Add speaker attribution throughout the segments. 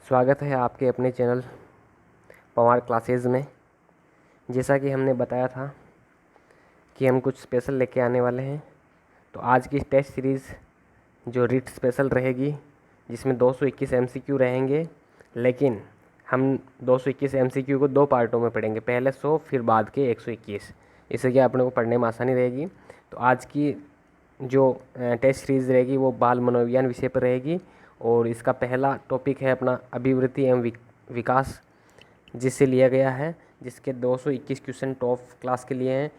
Speaker 1: स्वागत है आपके अपने चैनल पवार क्लासेस में। जैसा कि हमने बताया था कि हम कुछ स्पेशल लेके आने वाले हैं, तो आज की टेस्ट सीरीज़ जो रीट स्पेशल रहेगी, जिसमें 221 एमसीक्यू रहेंगे। लेकिन हम 221 एमसीक्यू को दो पार्टों में पढ़ेंगे, पहले 100 फिर बाद के 121। इससे कि अपने को पढ़ने में आसानी रहेगी। तो आज की जो टेस्ट सीरीज़ रहेगी वो बाल मनोविज्ञान विषय पर रहेगी, और इसका पहला टॉपिक है अपना अभिवृद्धि एवं विकास, जिससे लिया गया है, जिसके 221 क्वेश्चन टॉप क्लास के लिए हैं।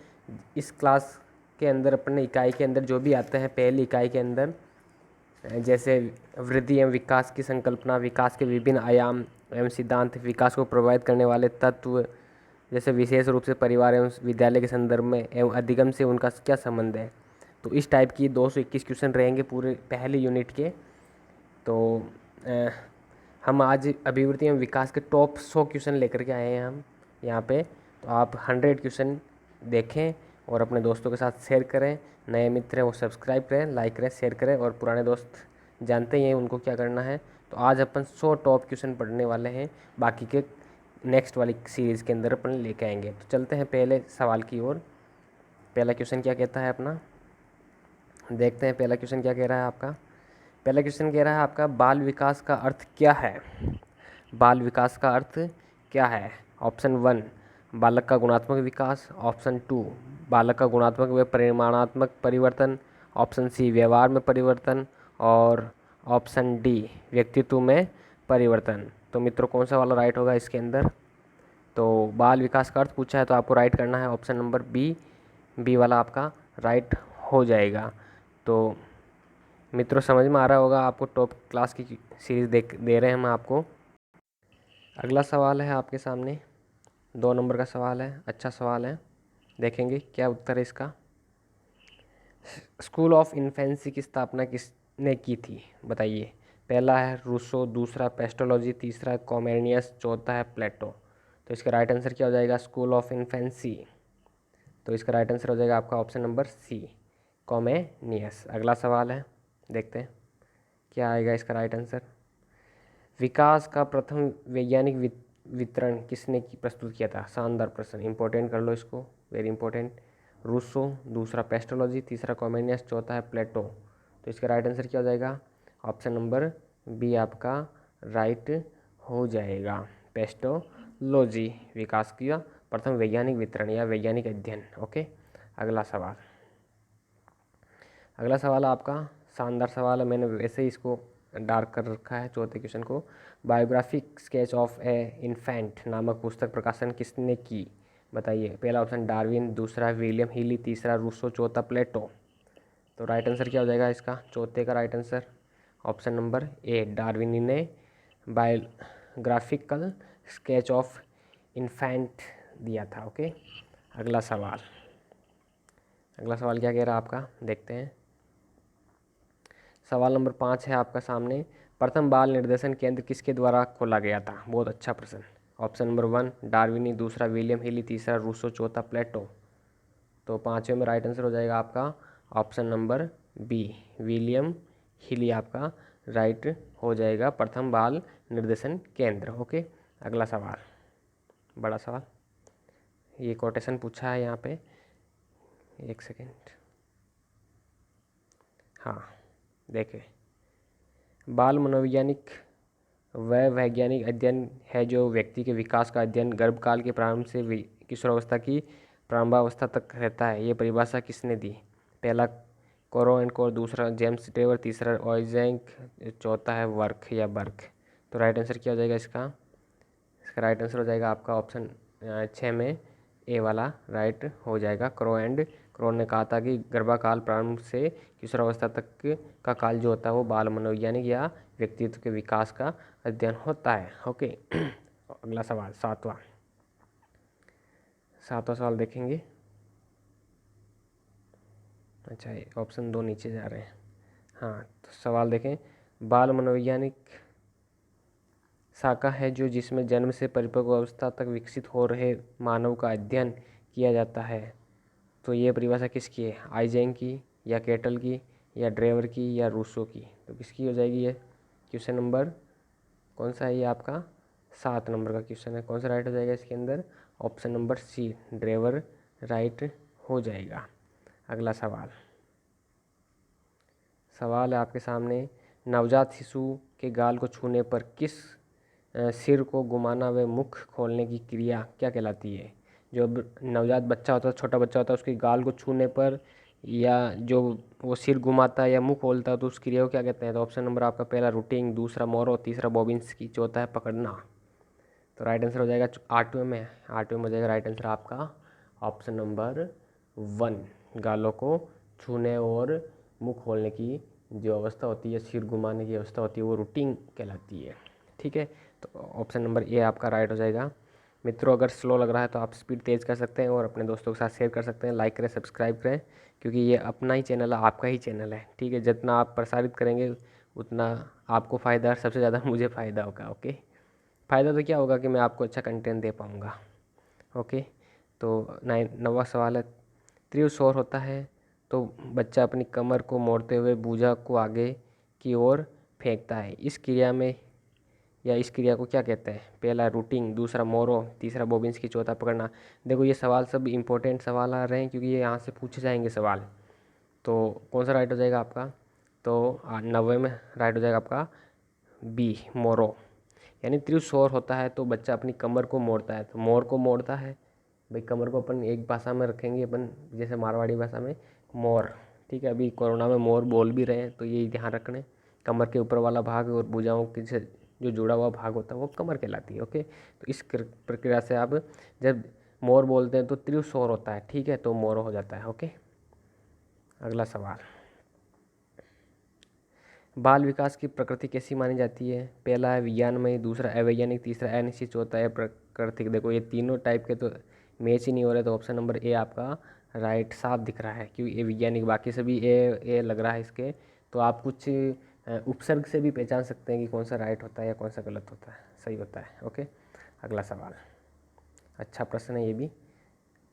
Speaker 1: इस क्लास के अंदर अपने इकाई के अंदर जो भी आते हैं, पहली इकाई के अंदर जैसे वृद्धि एवं विकास की संकल्पना, विकास के विभिन्न आयाम एवं सिद्धांत, विकास को प्रभावित करने वाले तत्व, जैसे विशेष रूप से परिवार एवं विद्यालय के संदर्भ में एवं अधिगम से उनका क्या संबंध है। तो इस टाइप की 221 क्वेश्चन रहेंगे पूरे पहले यूनिट के। तो हम आज अभिवृद्धि एवं विकास के टॉप 100 क्वेश्चन लेकर के आए हैं हम यहाँ पे। तो आप 100 क्वेश्चन देखें और अपने दोस्तों के साथ शेयर करें। नए मित्र हैं वो सब्सक्राइब करें, लाइक करें, शेयर करें, और पुराने दोस्त जानते ही हैं उनको क्या करना है। तो आज अपन 100 टॉप क्वेश्चन पढ़ने वाले हैं, बाकी के नेक्स्ट वाली सीरीज़ के अंदर अपन लेके आएंगे। तो चलते हैं पहले सवाल की ओर। पहला क्वेश्चन क्या कहता है अपना, देखते हैं पहला क्वेश्चन क्या कह रहा है आपका। पहला क्वेश्चन कह रहा है आपका, बाल विकास का अर्थ क्या है। बाल विकास का अर्थ क्या है। ऑप्शन 1 बालक का गुणात्मक विकास, ऑप्शन 2 बालक का गुणात्मक व परिमाणात्मक परिवर्तन, ऑप्शन सी व्यवहार में परिवर्तन, और ऑप्शन डी व्यक्तित्व में परिवर्तन। तो मित्रों कौन सा वाला राइट होगा इसके अंदर। तो बाल विकास का अर्थ पूछा है तो आपको राइट करना है ऑप्शन नंबर बी वाला आपका राइट हो जाएगा। तो मित्रों समझ में आ रहा होगा आपको, टॉप क्लास की सीरीज़ दे रहे हैं हम आपको। अगला सवाल है आपके सामने, 2 नंबर का सवाल है, अच्छा सवाल है, देखेंगे क्या उत्तर है इसका। स्कूल ऑफ इन्फेंसी की स्थापना किसने की थी, बताइए। पहला है रूसो, दूसरा पेस्टोलॉजी, तीसरा कॉमेनियस, चौथा है प्लेटो। तो इसका राइट आंसर क्या हो जाएगा, स्कूल ऑफ इन्फेंसी। तो इसका राइट आंसर हो जाएगा आपका ऑप्शन नंबर सी, कॉमेनियस। अगला सवाल है, देखते हैं क्या आएगा इसका राइट आंसर। विकास का प्रथम वैज्ञानिक वितरण किसने प्रस्तुत किया था। शानदार प्रश्न, इंपॉर्टेंट कर लो इसको, वेरी इंपॉर्टेंट। रूसो, दूसरा पेस्टोलॉजी, तीसरा कॉमेनियस, चौथा है प्लेटो। तो इसका राइट आंसर क्या हो जाएगा, ऑप्शन नंबर बी आपका राइट हो जाएगा, पेस्टोलॉजी। विकास का प्रथम वैज्ञानिक वितरण या वैज्ञानिक अध्ययन। ओके, अगला सवाल। अगला सवाल आपका शानदार सवाल है, मैंने वैसे ही इसको डार्क कर रखा है चौथे क्वेश्चन को। Biographic sketch of A infant नामक पुस्तक प्रकाशन किसने की, बताइए। पहला ऑप्शन डार्विन, दूसरा विलियम हीली, तीसरा रूसो, चौथा प्लेटो। तो राइट आंसर क्या हो जाएगा इसका, चौथे का राइट आंसर ऑप्शन नंबर ए, डार्विन ने बायोग्राफिकल स्केच ऑफ इन्फेंट दिया था। ओके, अगला सवाल। अगला सवाल क्या कह रहा है आपका, देखते हैं। सवाल नंबर 5 है आपका सामने, प्रथम बाल निर्देशन केंद्र किसके द्वारा खोला गया था। बहुत अच्छा प्रश्न। ऑप्शन नंबर 1 डार्विनी, दूसरा विलियम हिली, तीसरा रूसो, चौथा प्लेटो। तो पाँचवें में राइट आंसर हो जाएगा आपका ऑप्शन नंबर बी, विलियम हिली आपका राइट हो जाएगा, प्रथम बाल निर्देशन केंद्र। ओके, अगला सवाल, बड़ा सवाल, ये कोटेशन पूछा है यहाँ पे, एक सेकेंड। हाँ, देखें, बाल मनोवैज्ञानिक वह वैज्ञानिक अध्ययन है जो व्यक्ति के विकास का अध्ययन गर्भकाल के प्रारंभ से किशोरावस्था की प्रारंभावस्था तक रहता है। ये परिभाषा किसने दी। पहला कोरो एंड कोर, दूसरा जेम्स टेवर, तीसरा ऑयजेंक, चौथा है वर्क या बर्क। तो राइट आंसर क्या हो जाएगा इसका राइट आंसर हो जाएगा आपका ऑप्शन 6 में ए वाला राइट हो जाएगा। क्रो ने कहा था कि गर्भाकाल प्रारंभ से किशोरावस्था तक का काल जो होता है वो बाल मनोवैज्ञानिक या व्यक्तित्व के विकास का अध्ययन होता है। ओके, अगला सवाल, सातवां सवाल देखेंगे। अच्छा, ऑप्शन 2 नीचे जा रहे हैं। हाँ, तो सवाल देखें, बाल मनोवैज्ञानिक शाखा है जो जिसमें जन्म से परिपक्व अवस्था तक विकसित हो रहे मानव का अध्ययन किया जाता है। तो ये परिभाषा किसकी है, आइजेंग की या केटल की या ड्रेवर की या रूसो की। तो किसकी हो जाएगी ये, क्वेश्चन नंबर कौन सा है ये आपका 7 नंबर का क्वेश्चन है। कौन सा राइट हो जाएगा इसके अंदर? Option number C, driver right हो जाएगा। अगला सवाल है आपके सामने, नवजात शिशु के गाल को छूने पर किस सिर को घुमाना व मुख खोलने की क्रिया क्या कहलाती है? जो अब नवजात बच्चा होता है, छोटा बच्चा होता है, उसके गाल को छूने पर या जो वो सिर घुमाता है या मुंह खोलता है तो उस क्रिया को क्या कहते हैं? तो ऑप्शन नंबर आपका पहला रूटिंग, दूसरा मोरो, तीसरा बॉबिन्स्की, चौथा है पकड़ना। तो राइट आंसर हो जाएगा आठवें में हो जाएगा राइट आंसर आपका ऑप्शन नंबर 1, गालों को छूने और मुंह खोलने की जो अवस्था होती है, सिर घुमाने की अवस्था होती है, वो रूटिंग कहलाती है। ठीक है, तो ऑप्शन नंबर ए आपका राइट हो जाएगा। मित्रों, अगर स्लो लग रहा है तो आप स्पीड तेज़ कर सकते हैं और अपने दोस्तों के साथ शेयर कर सकते हैं, लाइक करें, सब्सक्राइब करें, क्योंकि ये अपना ही चैनल है, आपका ही चैनल है। ठीक है, जितना आप प्रसारित करेंगे उतना आपको फ़ायदा, सबसे ज़्यादा मुझे फ़ायदा होगा। ओके, फ़ायदा तो क्या होगा कि मैं आपको अच्छा कंटेंट दे पाऊँगा। ओके, तो 9वां सवाल है, तीव्र शोर होता है तो बच्चा अपनी कमर को मोड़ते हुए भुजा को आगे की ओर फेंकता है। इस क्रिया में या इस क्रिया को क्या कहते हैं? पहला रूटिंग, दूसरा मोरो, तीसरा बॉबिन्स्की, चौथा पकड़ना। देखो ये सवाल सब इंपॉर्टेंट सवाल आ रहे हैं क्योंकि ये यहाँ से पूछे जाएंगे सवाल। तो कौन सा राइट हो जाएगा आपका? तो 90 में राइट हो जाएगा आपका बी, मोरो। यानी तीव्र शोर होता है तो बच्चा अपनी कमर को मोड़ता है, तो मोर को मोड़ता है भाई। कमर को अपन एक भाषा में रखेंगे अपन, जैसे मारवाड़ी भाषा में मोर। ठीक है, अभी कोरोना में मोर बोल भी रहे हैं, तो ये ध्यान रखने, कमर के ऊपर वाला भाग और भुजाओं के से जो जुड़ा हुआ भाग होता है वो कमर कहलाती है। ओके, तो इस प्रक्रिया से आप जब मोर बोलते हैं तो तीव्र शोर होता है। ठीक है, तो मोर हो जाता है। ओके, अगला सवाल, बाल विकास की प्रकृति कैसी मानी जाती है? पहला है विज्ञानमय, दूसरा अवैज्ञानिक, तीसरा अनिश्चित, चौथा है प्राकृतिक। देखो ये तीनों टाइप के तो मैच ही नहीं हो रहे, तो ऑप्शन नंबर ए आपका राइट साफ दिख रहा है, क्योंकि ए वैज्ञानिक, बाकी सभी ए लग रहा है इसके। तो आप कुछ उपसर्ग से भी पहचान सकते हैं कि कौन सा राइट होता है या कौन सा गलत होता है, सही होता है। ओके, अगला सवाल, अच्छा प्रश्न है ये भी,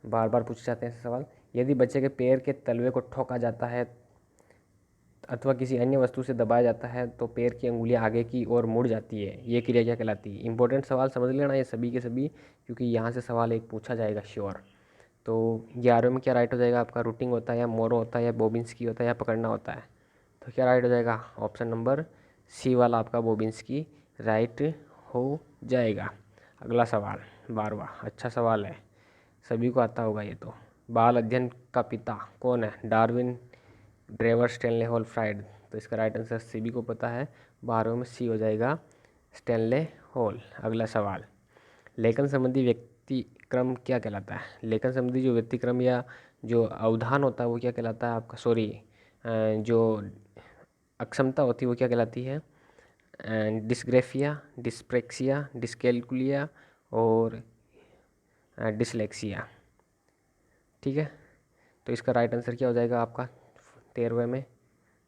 Speaker 1: बार बार पूछे जाते हैं सवाल। यदि बच्चे के पैर के तलवे को ठोका जाता है अथवा किसी अन्य वस्तु से दबाया जाता है तो पैर की अंगुलियां आगे की ओर मुड़ जाती है, ये क्रिया क्या कहलाती है? इंपॉर्टेंट सवाल, समझ लेना ये सभी के सभी, क्योंकि यहाँ से सवाल एक पूछा जाएगा श्योर। तो 11वें में क्या राइट हो जाएगा आपका? रूटिंग होता है या मोरो होता है या बॉबिन्स्की होता है या पकड़ना होता है? तो क्या राइट हो जाएगा? ऑप्शन नंबर सी वाला आपका बॉबिन्स्की राइट हो जाएगा। अगला सवाल 12वां, अच्छा सवाल है, सभी को आता होगा ये तो। बाल अध्ययन का पिता कौन है? Darwin, Drever, Stanley hall, fried. तो इसका राइट आंसर सभी को पता है, 12वें में सी हो जाएगा, स्टैनले हॉल। अगला सवाल, लेखन संबंधी व्यक्तिक्रम क्या कहलाता है? लेखन संबंधी जो व्यक्तिक्रम या जो अवधान होता है वो क्या कहलाता है आपका? सॉरी, जो अक्षमता होती है वो क्या कहलाती है? डिस्ग्रेफिया, डिस्प्रेक्सिया, डिस्कैल्कुलिया और डिसलेक्सिया। ठीक है, तो इसका राइट आंसर क्या हो जाएगा आपका 13वें में?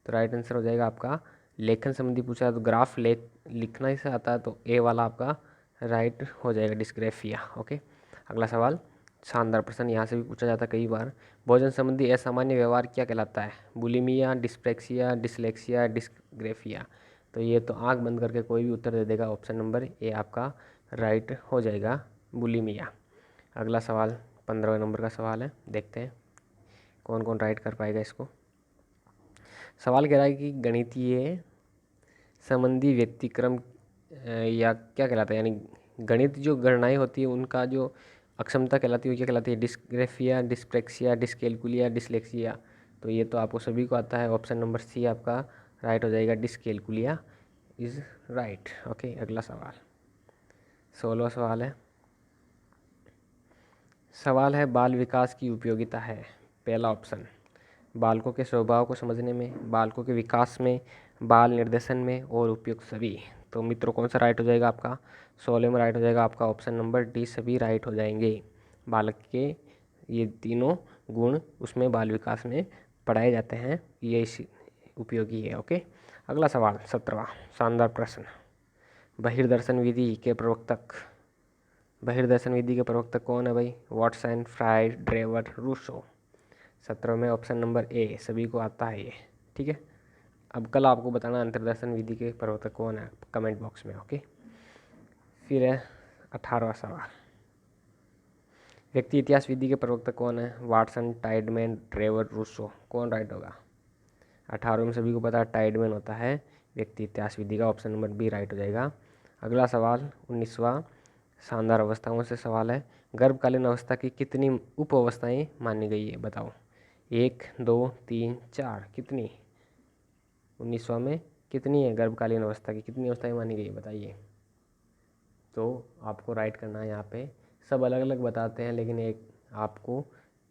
Speaker 1: तो राइट आंसर हो जाएगा आपका, लेखन संबंधी पूछा है तो ग्राफ लिखना ही से आता है, तो ए वाला आपका राइट हो जाएगा, डिस्ग्रेफिया। ओके, अगला सवाल, शानदार प्रश्न, यहाँ से भी पूछा जाता है कई बार। भोजन संबंधी असामान्य व्यवहार क्या कहलाता है? Bulimia, dyspraxia, dyslexia, dysgraphia. तो ये तो आंख बंद करके कोई भी उत्तर दे देगा, ऑप्शन नंबर ए आपका राइट हो जाएगा, बुलिमिया। अगला सवाल 15वें नंबर का सवाल है, देखते हैं कौन कौन राइट कर पाएगा इसको। सवाल कह रहा है कि गणितीय संबंधी व्यतिक्रम या क्या कहलाता है, यानी गणित जो गणनाएं होती है उनका जो अक्षमता कहलाती है वो क्या कहलाती है? डिस्ग्रेफिया, डिस्प्रेक्सिया, डिस्कैल्कुलिया, डिसलेक्सिया। तो ये तो आपको सभी को आता है, ऑप्शन नंबर सी आपका राइट हो जाएगा, डिस्कैल्कुलिया इज राइट। ओके, अगला सवाल 16वां सवाल है बाल विकास की उपयोगिता है। पहला ऑप्शन, बालकों के स्वभाव को समझने में, बालकों के विकास में, बाल निर्देशन में और उपयुक्त सभी। तो मित्रों कौन सा राइट हो जाएगा आपका? 16 में राइट हो जाएगा आपका ऑप्शन नंबर डी, सभी राइट हो जाएंगे। बालक के ये तीनों गुण उसमें बाल विकास में पढ़ाए जाते हैं, ये इस उपयोगी है। ओके, अगला सवाल 17वां, शानदार प्रश्न, बहिर्दर्शन विधि के प्रवक्ता कौन है भाई? Watson, fried, Drever, Rousseau. 17 में ऑप्शन नंबर ए, सभी को आता है ये। ठीक है, अब कल आपको बताना अंतर्दर्शन विधि के प्रवर्तक कौन है, कमेंट बॉक्स में। ओके, फिर है 18वां सवाल, व्यक्ति इतिहास विधि के प्रवक्ता कौन है? Watson, Tideman, Trevor, Rousseau. कौन राइट होगा? 18 में सभी को पता है टाइडमैन होता है व्यक्ति इतिहास विधि का, ऑप्शन नंबर बी राइट हो जाएगा। अगला सवाल 19वां, शानदार अवस्थाओं से सवाल है, गर्भकालीन अवस्था की कितनी उप अवस्थाएं मानी गई है? बताओ, 1, 2, 3, 4, कितनी? 19वां में कितनी है गर्भकालीन अवस्था की, कितनी अवस्थाएं मानी गई है बताइए। तो आपको राइट करना है, यहाँ पे सब अलग अलग बताते हैं लेकिन एक आपको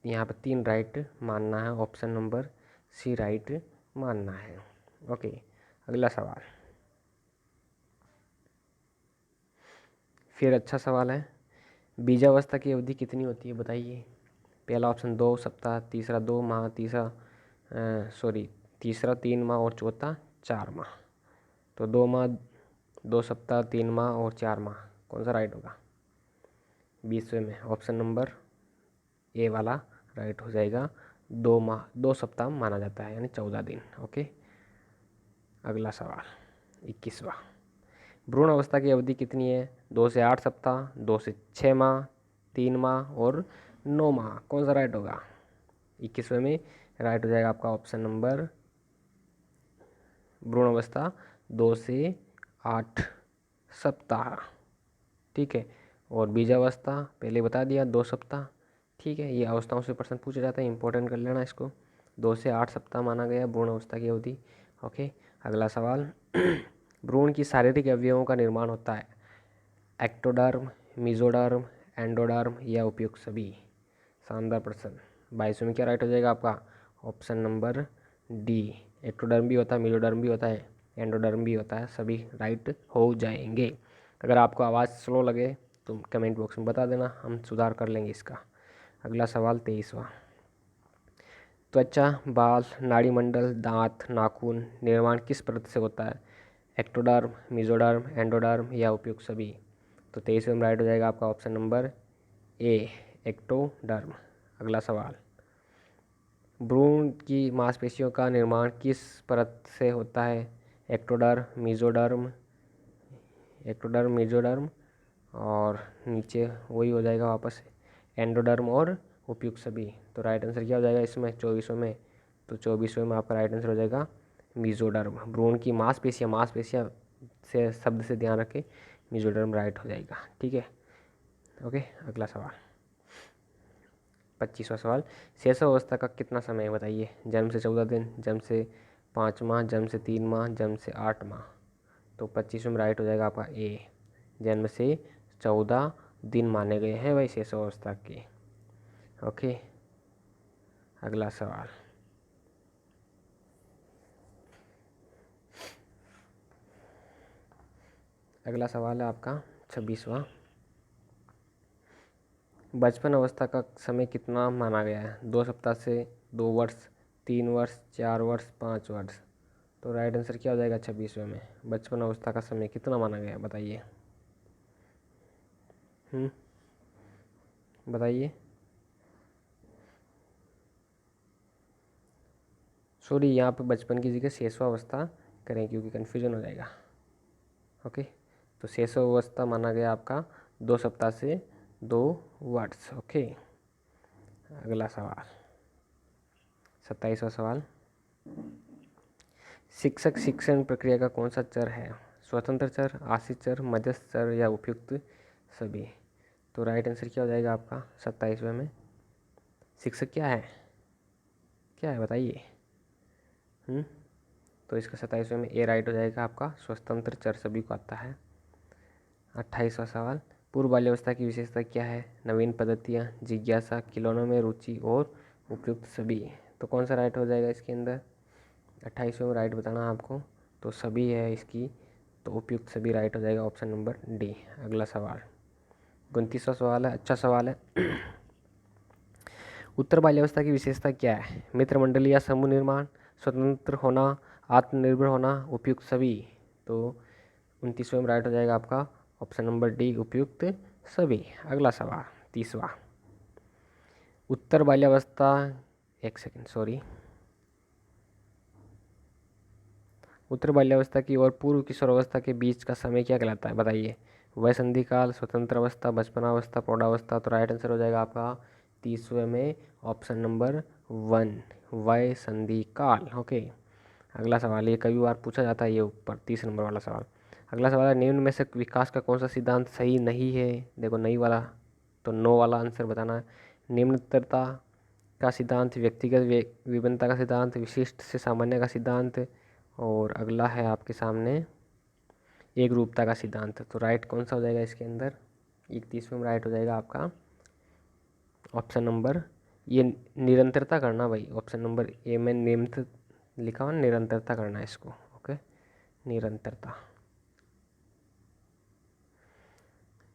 Speaker 1: यहाँ पे 3 राइट मानना है, ऑप्शन नंबर सी राइट मानना है। ओके, अगला सवाल फिर अच्छा सवाल है, बीजावस्था की अवधि कितनी होती है बताइए। पहला ऑप्शन 2 सप्ताह, तीसरा 2 माह, तीसरा 3 माह और चौथा 4 माह। तो 2 माह, 2 सप्ताह, 3 माह और 4 माह, कौन सा राइट होगा? 20वें में ऑप्शन नंबर ए वाला राइट हो जाएगा। 2 माह 2 सप्ताह माना जाता है, यानी 14 दिन। ओके, अगला सवाल 21वां, भ्रूण अवस्था की अवधि कितनी है? 2 से 8 सप्ताह, 2 से 6 माह, 3 माह और 9 माह, कौन सा राइट होगा? 21वें में राइट हो जाएगा आपका ऑप्शन नंबर, भ्रूण अवस्था 2 से 8 सप्ताह। ठीक है, और बीजावस्था पहले बता दिया 2 सप्ताह। ठीक है, ये अवस्थाओं से प्रश्न पूछा जाता है, इंपॉर्टेंट कर लेना इसको। 2 से 8 सप्ताह माना गया भ्रूण अवस्था की अवधि। ओके, अगला सवाल भ्रूण की शारीरिक अवयवों का निर्माण होता है एक्टोडर्म, मेसोडर्म, एंडोडर्म या उपयुक्त सभी। शानदार प्रश्न। 22वें में क्या राइट हो जाएगा आपका? ऑप्शन नंबर डी, एक्टोडर्म भी होता है, मेसोडर्म भी होता है, एंडोडर्म भी होता है, सभी राइट हो जाएंगे। अगर आपको आवाज़ स्लो लगे तो कमेंट बॉक्स में बता देना, हम सुधार कर लेंगे इसका। अगला सवाल 23वां, त्वचा, बाल, नाड़ीमंडल, दांत, नाखून निर्माण किस परत से होता है? एक्टोडर्म, मेसोडर्म, एंडोडर्म या उपयुक्त सभी। तो 23वें में राइट हो जाएगा आपका ऑप्शन नंबर ए, एक्टोडर्म। अगला सवाल, भ्रूण की मांसपेशियों का निर्माण किस परत से होता है? एक्टोडर्म, मेसोडर्म और नीचे वही हो जाएगा वापस एंडोडर्म और उपयुक्त सभी। तो राइट आंसर क्या हो जाएगा इसमें 24वें में? तो 24वें में आपका राइट आंसर हो जाएगा मेसोडर्म। भ्रूण की मांसपेशियाँ से शब्द से ध्यान रखें, मेसोडर्म राइट हो जाएगा। ठीक है, ओके, अगला सवाल 25वां सवाल, शैशव अवस्था का कितना समय है बताइए। जन्म से 14 दिन, जन्म से 5 माह, जन्म से 3 माह, जन्म से 8 माह। तो 25वें में राइट हो जाएगा आपका ए, जन्म से 14 दिन माने गए हैं भाई शैशव अवस्था के। ओके, अगला सवाल है आपका 26वां, बचपन अवस्था का समय कितना माना गया है? 2 सप्ताह से 2 वर्ष, 3 वर्ष, 4 वर्ष, 5 वर्ष। तो राइट आंसर क्या हो जाएगा 26वें में? बचपन अवस्था का समय कितना माना गया है बताइए। बताइए। सॉरी, यहाँ पे बचपन की जगह शैशवावस्था करें क्योंकि कन्फ्यूजन हो जाएगा। ओके, तो शैशवावस्था माना गया आपका 2 सप्ताह से 2 वर्ष। ओके, अगला सवाल 27वां सवाल, शिक्षक शिक्षण प्रक्रिया का कौन सा चर है? स्वतंत्र चर, आश्रित चर, मध्यस्थ चर या उपयुक्त सभी। तो राइट आंसर क्या हो जाएगा आपका 27वें में? शिक्षक क्या है, क्या है बताइए। तो इसका 27वें में ए राइट हो जाएगा आपका, स्वतंत्र चर सभी को आता है। 28वां सवाल, पूर्व बाल्यावस्था की विशेषता क्या है? नवीन पद्धतियाँ, जिज्ञासा, खिलौनों में रुचि और उपयुक्त सभी। तो कौन सा राइट हो जाएगा इसके अंदर? 28वें में राइट बताना आपको, तो सभी है इसकी, तो उपयुक्त सभी राइट हो जाएगा ऑप्शन नंबर डी। अगला सवाल 29वां सवाल है, अच्छा सवाल है। उत्तर बाल्यावस्था की विशेषता क्या है? मित्र मंडली या समूह निर्माण, स्वतंत्र होना, आत्मनिर्भर होना, उपयुक्त सभी। तो 29वें में राइट हो जाएगा आपका ऑप्शन नंबर डी, उपयुक्त सभी। अगला सवाल 30वां, उत्तर बाल्यावस्था, एक सेकेंड सॉरी, उत्तर बाल्यावस्था की और पूर्व किशोरावस्था के बीच का समय क्या कहलाता है बताइए। वय संधि काल, स्वतंत्र अवस्था, बचपनावस्था, प्रौढ़ावस्था। तो राइट आंसर हो जाएगा आपका 30वें में ऑप्शन नंबर 1 वय संधि काल। ओके, अगला सवाल, ये कई बार पूछा जाता है ये ऊपर 30 नंबर वाला सवाल। अगला सवाल है, निम्न में से विकास का कौन सा सिद्धांत सही नहीं है। देखो नहीं वाला, तो नो वाला आंसर बताना है। निम्नतरता का सिद्धांत, व्यक्तिगत विभिन्नता का सिद्धांत, विशिष्ट से सामान्य का सिद्धांत, और अगला है आपके सामने एक रूपता का सिद्धांत। तो राइट कौन सा हो जाएगा इसके अंदर, 31वें में राइट हो जाएगा आपका ऑप्शन नंबर, ये निरंतरता करना भाई, ऑप्शन नंबर ए में नियमित लिखा हुआ निरंतरता करना है इसको। ओके, निरंतरता,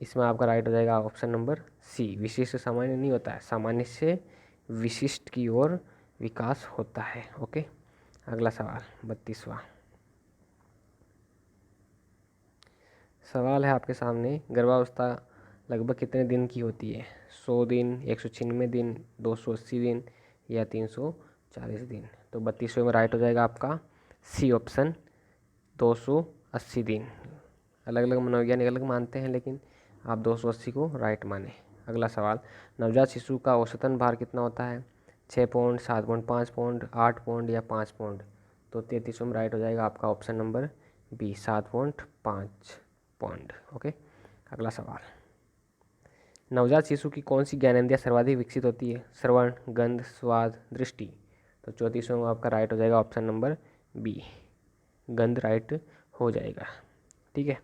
Speaker 1: इसमें आपका राइट हो जाएगा ऑप्शन नंबर सी। विशिष्ट से सामान्य नहीं होता है, सामान्य से विशिष्ट की ओर विकास होता है। ओके, अगला सवाल 32वां सवाल है आपके सामने, गर्भावस्था लगभग कितने दिन की होती है। 100 दिन, 196 दिन, 280 दिन या 340 दिन। तो 32वें में राइट हो जाएगा आपका सी ऑप्शन, 280 दिन। अलग अलग मनोवैज्ञानिक अलग मानते हैं, लेकिन आप 280 को राइट माने। अगला सवाल, नवजात शिशु का औसतन भार कितना होता है। 6 पौंड, 7 पौंड, 5 पौंड, 8 पौंड या 5 पौंड। तो 33वें में राइट हो जाएगा आपका option number B, 7 pound 5 pound. Okay, अगला सवाल, नवजात शिशु की कौन सी ज्ञानेंद्रियां सर्वाधिक विकसित होती है। श्रवण, गंध, स्वाद, दृष्टि। तो 34वें में आपका राइट हो जाएगा ऑप्शन नंबर बी, गंध राइट हो जाएगा। ठीक है,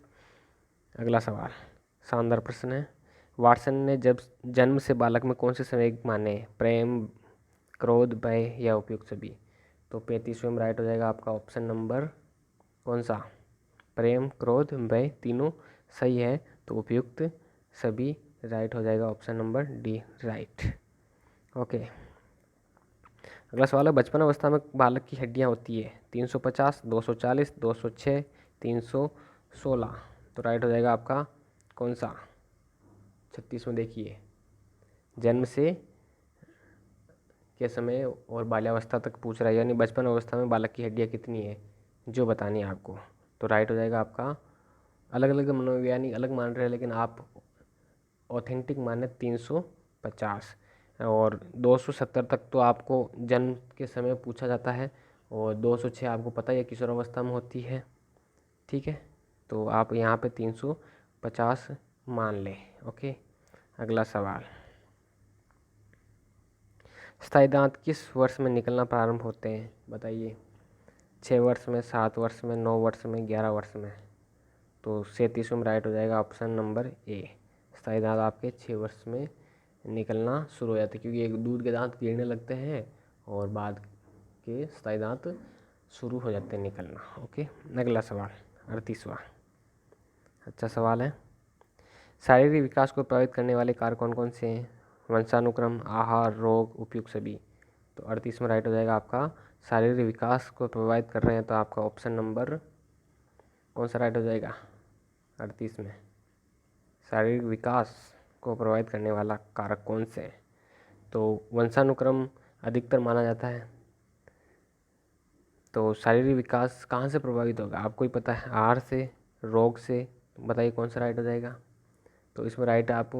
Speaker 1: अगला सवाल शानदार प्रश्न है, वाटसन ने जब जन्म से बालक में कौन से संवेग माने। प्रेम, क्रोध, भय या उपयुक्त सभी। तो 35वें में राइट हो जाएगा आपका ऑप्शन नंबर कौन सा, प्रेम, क्रोध, भय तीनों सही है, तो उपयुक्त सभी राइट हो जाएगा option number D, right. Okay, अगला सवाल है, बचपन अवस्था में बालक की हड्डियां होती है 350, 240, 206, 316। तो राइट हो जाएगा आपका कौन सा, 36 में देखिए, जन्म से के समय और बाल्यावस्था तक पूछ रहा है, यानी बचपन अवस्था में बालक की हड्डियां कितनी है जो बतानी है आपको। तो राइट हो जाएगा आपका, अलग अलग मनोवैज्ञानिक अलग मान रहे हैं, लेकिन आप ऑथेंटिक माने 350, और 270 तक तो आपको जन्म के समय पूछा जाता है, और 206 आपको पता ही है किशोर अवस्था में होती है। ठीक है, तो आप यहाँ पे 350 मान लें। ओके, अगला सवाल, स्थायी दांत किस वर्ष में निकलना प्रारंभ होते हैं, बताइए। 6 वर्ष में, 7 वर्ष में, 9 वर्ष में, 11 वर्ष में। तो 37 में राइट हो जाएगा ऑप्शन नंबर ए, स्थायी दांत आपके 6 वर्ष में निकलना शुरू हो जाते हैं, क्योंकि एक दूध के दांत गिरने लगते हैं और बाद के स्थायी दांत शुरू हो जाते हैं निकलना। ओके, अगला सवाल 38वां अच्छा सवाल है, शारीरिक विकास को प्रभावित करने वाले कारक कौन कौन से हैं। वंशानुक्रम, आहार, रोग, उपयुक्त सभी। तो 38 में राइट हो जाएगा आपका, शारीरिक विकास को प्रभावित कर रहे हैं, तो आपका ऑप्शन नंबर कौन सा राइट हो जाएगा 38 में, शारीरिक विकास को प्रभावित करने वाला कारक कौन से हैं। तो वंशानुक्रम अधिकतर माना जाता है। तो शारीरिक विकास कहाँ से प्रभावित होगा, आपको ही पता है, आहार से, रोग से। बताइए कौन सा राइट हो जाएगा। तो इसमें राइट आप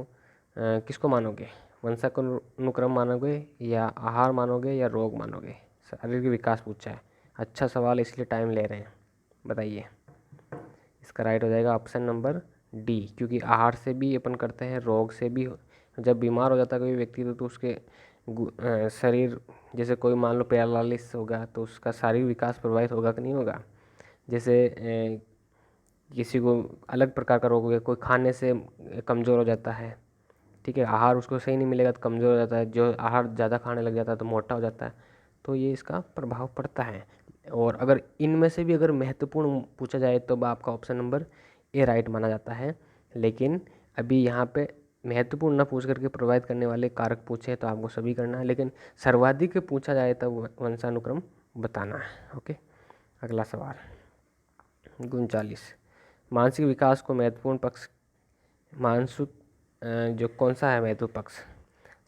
Speaker 1: किसको मानोगे, वंशानुक्रम मानोगे या आहार मानोगे या रोग मानोगे। शारीरिक विकास पूछा है, अच्छा सवाल इसलिए टाइम ले रहे हैं। बताइए, इसका राइट हो जाएगा ऑप्शन नंबर डी, क्योंकि आहार से भी अपन करते हैं, रोग से भी। जब बीमार हो जाता है कोई व्यक्ति तो उसके शरीर, जैसे कोई मान लो पैरालिसिस होगा तो उसका शारीरिक विकास प्रभावित होगा कि नहीं होगा। जैसे किसी को अलग प्रकार का रोग हो गया, कोई खाने से कमज़ोर हो जाता है, ठीक है, आहार उसको सही नहीं मिलेगा तो कमज़ोर हो जाता है, जो आहार ज़्यादा खाने लग जाता है तो मोटा हो जाता है। तो ये इसका प्रभाव पड़ता है। और अगर इनमें से भी अगर महत्वपूर्ण पूछा जाए तो आपका ऑप्शन नंबर ए राइट माना जाता है। लेकिन अभी यहाँ पे महत्वपूर्ण ना पूछ करके प्रभावित करने वाले कारक पूछे तो आपको सभी करना है, लेकिन सर्वाधिक पूछा जाए तब वंशानुक्रम बताना है। ओके, अगला सवाल 39, मानसिक विकास को महत्वपूर्ण पक्ष, मानसिक जो कौन सा है महत्व पक्ष,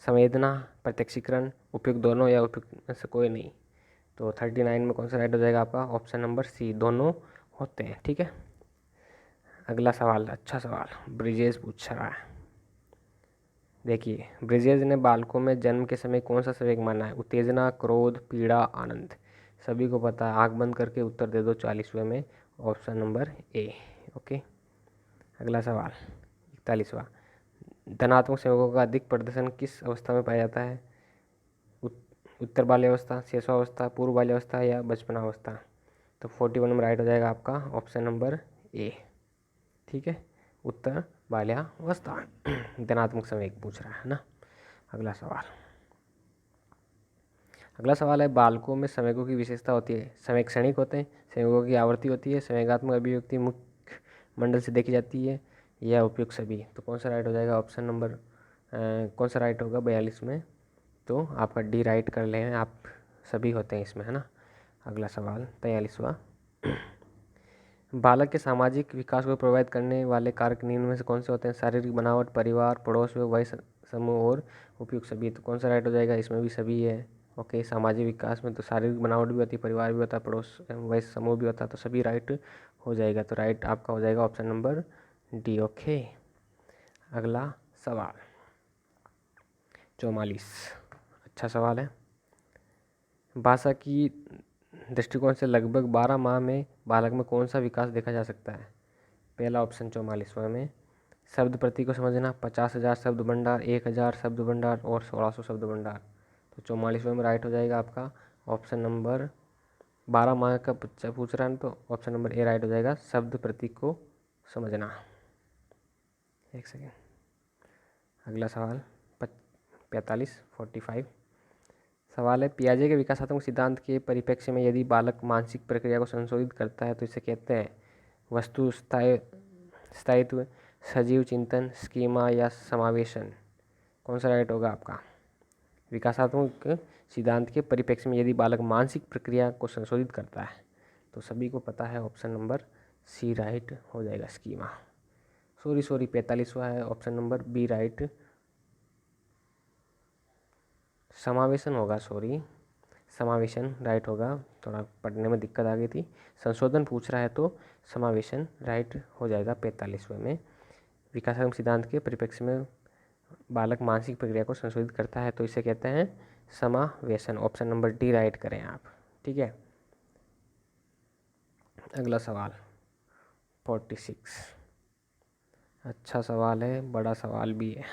Speaker 1: संवेदना, प्रत्यक्षीकरण, उपयुक्त दोनों या उपयुक्त में से कोई नहीं। तो 39 में कौन सा राइट हो जाएगा आपका ऑप्शन नंबर सी, दोनों होते हैं। ठीक है, अगला सवाल, अच्छा सवाल ब्रिजेश पूछ रहा है। देखिए, ब्रिजेश ने बालकों में जन्म के समय कौन सा संवेग माना है? उत्तेजना, क्रोध, पीड़ा, आनंद। सभी को पता है, आँख बंद करके उत्तर दे दो 40वें में, ऑप्शन नंबर ए। ओके, अगला सवाल 41वां, धनात्मक संयोगों का अधिक प्रदर्शन किस अवस्था में पाया जाता है? उत्तर बाल्यावस्था, शिशुअवस्था, पूर्व बाल्यावस्था या बचपनावस्था? तो 41 में राइट हो जाएगा आपका ऑप्शन नंबर ए। ठीक है, उत्तर बाल्यावस्था। धनात्मक संवेग पूछ रहा है ना। अगला सवाल, अगला सवाल है, बालकों में संवेगों की विशेषता होती है। संवेग क्षणिक होते हैं, संवेगों की आवृत्ति होती है, संवेगात्मक अभिव्यक्ति मुख्य मंडल से देखी जाती है, या उपयुक्त सभी? तो कौन सा राइट हो जाएगा? ऑप्शन नंबर कौन सा राइट होगा 42 में? तो आपका डी राइट कर लें आप, सभी होते हैं इसमें, है ना। अगला सवाल 43वां, बालक के सामाजिक विकास को प्रभावित करने वाले कारक निम्न में से कौन से होते हैं? शारीरिक बनावट, परिवार, पड़ोस में वही समूह और उपयुक्त सभी। तो कौन सा राइट हो जाएगा? इसमें भी सभी है। ओके, सामाजिक विकास में तो शारीरिक बनावट भी होती है, परिवार भी होता है, पड़ोस वही समूह भी होता है, तो सभी राइट हो जाएगा। तो राइट आपका हो जाएगा ऑप्शन नंबर डी। ओके, अगला सवाल 44, अच्छा सवाल है। भाषा की दृष्टिकोण से लगभग 12 माह में बालक में कौन सा विकास देखा जा सकता है? पहला ऑप्शन 44वां में, शब्द प्रति को समझना, 50,000 शब्द भंडार, 1,000 शब्द भंडार और 1600 शब्द भंडार। तो 44वां में राइट हो जाएगा आपका ऑप्शन नंबर, 12 माह का बच्चा पूछ रहा है तो ऑप्शन नंबर ए राइट हो जाएगा, शब्द प्रति को समझना। एक सेकेंड, अगला सवाल 45 सवाल है, पियाजे के विकासात्मक सिद्धांत के परिप्रेक्ष्य में यदि बालक मानसिक प्रक्रिया को संशोधित करता है तो इसे कहते हैं वस्तु स्थायित्व, सजीव चिंतन, स्कीमा या समावेशन? कौन सा राइट होगा आपका? विकासात्मक सिद्धांत के परिप्रेक्ष्य में यदि बालक मानसिक प्रक्रिया को संशोधित करता है तो सभी को पता है ऑप्शन नंबर सी राइट हो जाएगा, स्कीमा। सॉरी 45वां है, ऑप्शन नंबर बी राइट, समावेशन होगा, सॉरी समावेशन राइट होगा, थोड़ा पढ़ने में दिक्कत आ गई थी। संशोधन पूछ रहा है तो समावेशन राइट हो जाएगा 45वें में। विकासात्मक सिद्धांत के परिप्रेक्ष्य में बालक मानसिक प्रक्रिया को संशोधित करता है तो इसे कहते हैं समावेशन। ऑप्शन नंबर डी राइट करें आप। ठीक है, अगला सवाल 46, अच्छा सवाल है, बड़ा सवाल भी है।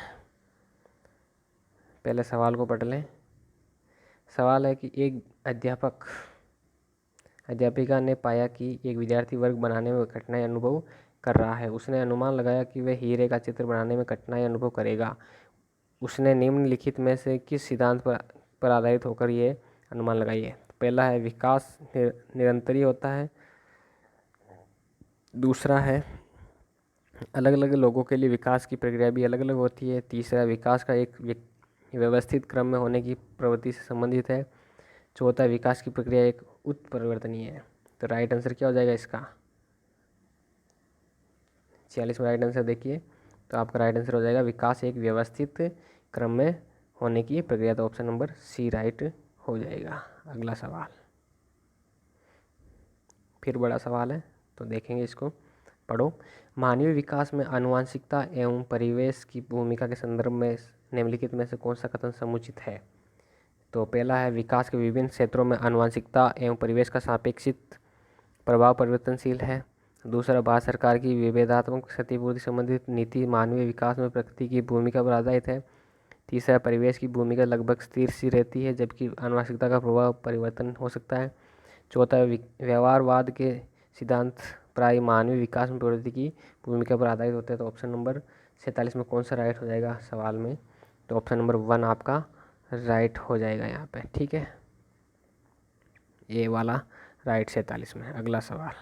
Speaker 1: पहले सवाल को पढ़ लें। सवाल है कि एक अध्यापिका ने पाया कि एक विद्यार्थी वर्ग बनाने में कठिनाई अनुभव कर रहा है। उसने अनुमान लगाया कि वह हीरे का चित्र बनाने में कठिनाई अनुभव करेगा। उसने निम्नलिखित में से किस सिद्धांत पर आधारित होकर ये अनुमान लगाई है? पहला है विकास निरंतरीय होता है, दूसरा है अलग अलग लोगों के लिए विकास की प्रक्रिया भी अलग अलग होती है, तीसरा विकास का एक व्यवस्थित क्रम में होने की प्रवृत्ति से संबंधित है, चौथा विकास की प्रक्रिया एक उत्परिवर्तनीय है। तो राइट आंसर क्या हो जाएगा इसका? 46 में राइट आंसर देखिए, तो आपका राइट आंसर हो जाएगा विकास एक व्यवस्थित क्रम में होने की प्रक्रिया। तो ऑप्शन नंबर सी राइट हो जाएगा। अगला सवाल फिर बड़ा सवाल है तो देखेंगे इसको, पढ़ो। मानवीय विकास में आनुवंशिकता एवं परिवेश की भूमिका के संदर्भ में निम्नलिखित में से कौन सा कथन समुचित है? तो पहला है विकास के विभिन्न क्षेत्रों में आनुवंशिकता एवं परिवेश का सापेक्षित प्रभाव परिवर्तनशील है। दूसरा, भारत सरकार की विभेदात्मक क्षतिपूर्ति संबंधित नीति मानवीय विकास में प्रकृति की भूमिका पर आधारित है। तीसरा, परिवेश की भूमिका लगभग स्थिर सी रहती है जबकि आनुवंशिकता का प्रभाव परिवर्तन हो सकता है। चौथा, व्यवहारवाद के सिद्धांत प्राय मानवीय विकास में प्रवृत्ति की भूमिका पर आधारित होते हैं। तो ऑप्शन नंबर 47 में कौन सा राइट हो जाएगा सवाल में? तो ऑप्शन नंबर 1 आपका राइट हो जाएगा यहाँ पे। ठीक है, ये वाला राइट 47 में। अगला सवाल,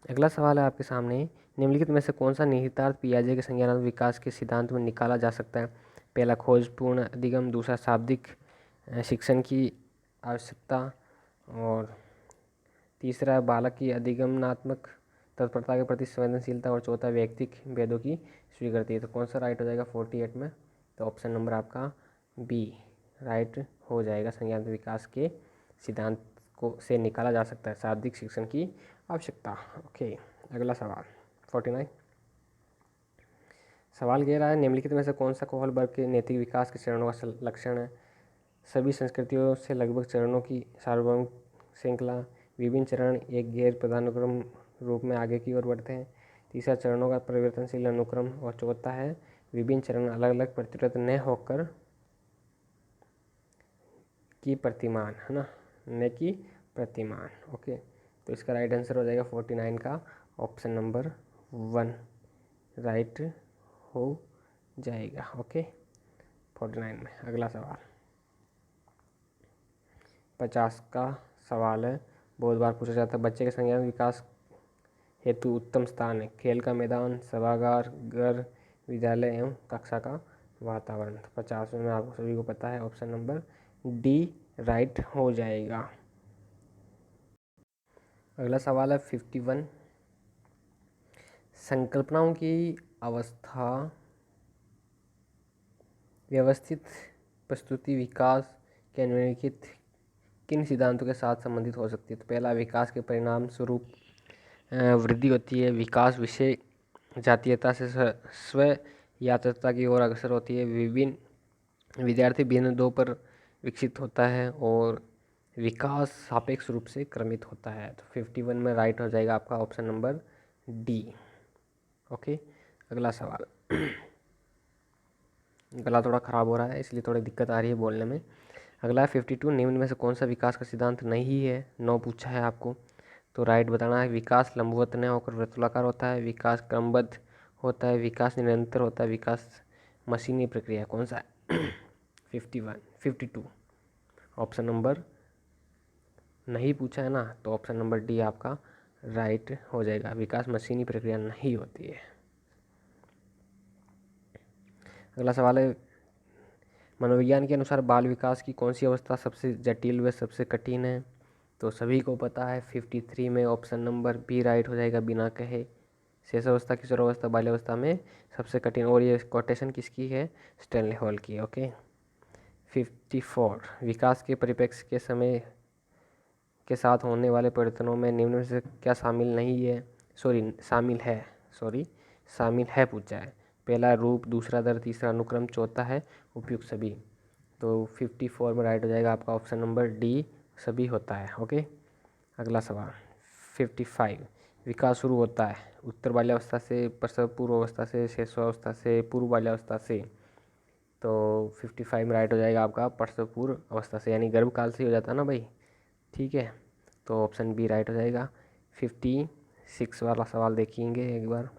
Speaker 1: अगला सवाल है आपके सामने, निम्नलिखित में से कौन सा निहितार्थ पियाजे के संज्ञानात्मक विकास के सिद्धांत में निकाला जा सकता है? पहला, खोजपूर्ण अधिगम, दूसरा शाब्दिक शिक्षण की आवश्यकता, और तीसरा बालक की अधिगमनात्मक तत्परता के प्रति संवेदनशीलता, और चौथा व्यक्तिक भेदों की स्वीकृति। तो कौन सा राइट हो जाएगा 48 में? तो ऑप्शन नंबर आपका बी राइट हो जाएगा, संज्ञानात्मक विकास के सिद्धांत को से निकाला जा सकता है शाब्दिक शिक्षण की आवश्यकता। ओके, अगला सवाल 49। सवाल कह रहा है निम्नलिखित में से कौन सा कोहलबर्ग के नैतिक विकास के चरणों का लक्षण है। सभी संस्कृतियों से लगभग चरणों की सार्वभौमिक श्रृंखला, विभिन्न चरण एक गैर पदानुक्रम रूप में आगे की ओर बढ़ते हैं। तीसरा, चरणों का परिवर्तनशील अनुक्रम। और चौथा है विभिन्न चरण अलग अलग प्रतिव्रत न होकर की प्रतिमान, है ना, न की प्रतिमान। ओके, तो इसका राइट आंसर हो जाएगा 49 का ऑप्शन नंबर 1 राइट हो जाएगा। ओके, 49 में। अगला सवाल 50 का सवाल है, बहुत बार पूछा जाता है। बच्चे के संज्ञानात्मक विकास हेतु उत्तम स्थान है। खेल का मैदान, सभागार, घर, विद्यालय एवं कक्षा का वातावरण। 50 में आपको सभी को पता है ऑप्शन नंबर डी राइट हो जाएगा। अगला सवाल है 51। संकल्पनाओं की अवस्था व्यवस्थित प्रस्तुति विकास के निम्नलिखित किन सिद्धांतों के साथ संबंधित हो सकती है। तो पहला, विकास के परिणाम स्वरूप वृद्धि होती है। विकास विषय जातीयता से स्व यात्रता की ओर अग्रसर होती है। विभिन्न विद्यार्थी भिन्न दो पर विकसित होता है और विकास सापेक्ष रूप से क्रमित होता है। तो 51 में राइट हो जाएगा आपका ऑप्शन नंबर डी। ओके, अगला सवाल गला थोड़ा ख़राब हो रहा है इसलिए थोड़ी दिक्कत आ रही है बोलने में। अगला है 52। निम्न में से कौन सा विकास का सिद्धांत नहीं है। 9 पूछा है आपको, तो राइट बताना है। विकास लंबवत न होकर वृत्ताकार होता है। विकास क्रमबद्ध होता है। विकास निरंतर होता है। विकास मशीनी प्रक्रिया। कौन सा है 52 ऑप्शन नंबर नहीं पूछा है ना, तो ऑप्शन नंबर डी आपका राइट हो जाएगा। विकास मशीनी प्रक्रिया नहीं होती है। अगला सवाल है, मनोविज्ञान के अनुसार बाल विकास की कौन सी अवस्था सबसे जटिल व सबसे कठिन है। तो सभी को पता है 53 में ऑप्शन नंबर बी राइट हो जाएगा बिना कहे। शेष अवस्था किशोरावस्था बाल्यावस्था में सबसे कठिन। और ये कोटेशन किसकी है, स्टैनली हॉल की। ओके, 54। विकास के परिप्रेक्ष्य के समय के साथ होने वाले परिवर्तनों में निम्न में से क्या शामिल नहीं है, शामिल है पूछा है। पहला रूप, दूसरा दर, तीसरा अनुक्रम, चौथा है उपयुक्त सभी। तो 54 में राइट हो जाएगा आपका ऑप्शन नंबर डी सभी होता है। ओके, अगला सवाल 55। विकास शुरू होता है उत्तर बाल्यावस्था से, प्रसव पूर्व अवस्था से, शैशवावस्था से, पूर्व बाल्यावस्था से। तो 55 में राइट हो जाएगा आपका प्रसव पूर्व अवस्था से, यानी गर्भकाल से ही हो जाता है ना भाई। ठीक है, तो ऑप्शन बी राइट हो जाएगा। 56 वाला सवाल देखेंगे एक बार।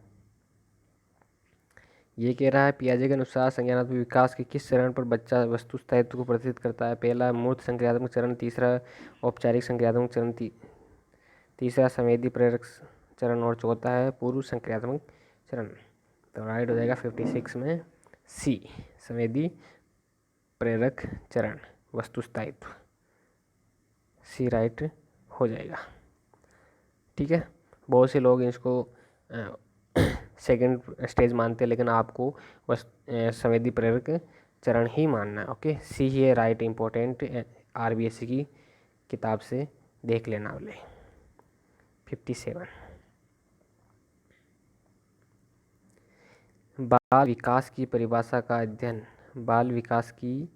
Speaker 1: ये कह रहा है पियाजे के अनुसार संज्ञानात्मक विकास के किस चरण पर बच्चा वस्तु स्थायित्व को प्रदर्शित करता है। पहला मूर्त संक्रियात्मक चरण, तीसरा औपचारिक संक्रियात्मक चरण, तीसरा संवेदी प्रेरक चरण और चौथा है पूर्व संक्रियात्मक चरण। तो राइट हो जाएगा 56 में सी संवेदी प्रेरक चरण वस्तु स्थायित्व, सी राइट हो जाएगा। ठीक है, बहुत से लोग इसको सेकंड स्टेज मानते हैं, लेकिन आपको बस संवेदी प्रेरक चरण ही मानना है। ओके, सी ही है राइट। इम्पोर्टेंट आरबीएससी की किताब से देख लेना वाले। 57। बाल विकास की परिभाषा का अध्ययन बाल विकास की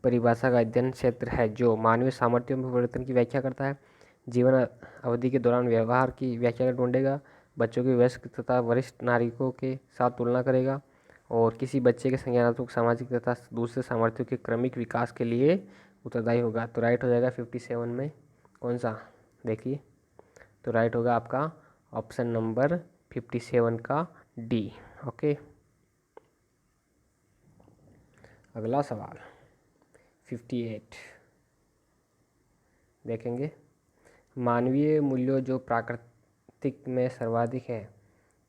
Speaker 1: परिभाषा का अध्ययन क्षेत्र है जो मानवीय सामर्थ्यों में परिवर्तन की व्याख्या करता है। जीवन अवधि के दौरान व्यवहार की व्याख्या ढूंढेगा। बच्चों की वयस्क तथा वरिष्ठ नागरिकों के साथ तुलना करेगा और किसी बच्चे के संज्ञानात्मक, सामाजिक तथा दूसरे सामर्थ्यों के क्रमिक विकास के लिए उत्तरदायी होगा। तो राइट हो जाएगा 57 में कौन सा, देखिए, तो राइट होगा आपका ऑप्शन नंबर 57 का डी। ओके, अगला सवाल 58 देखेंगे। मानवीय मूल्यों जो प्राकृतिक में सर्वाधिक है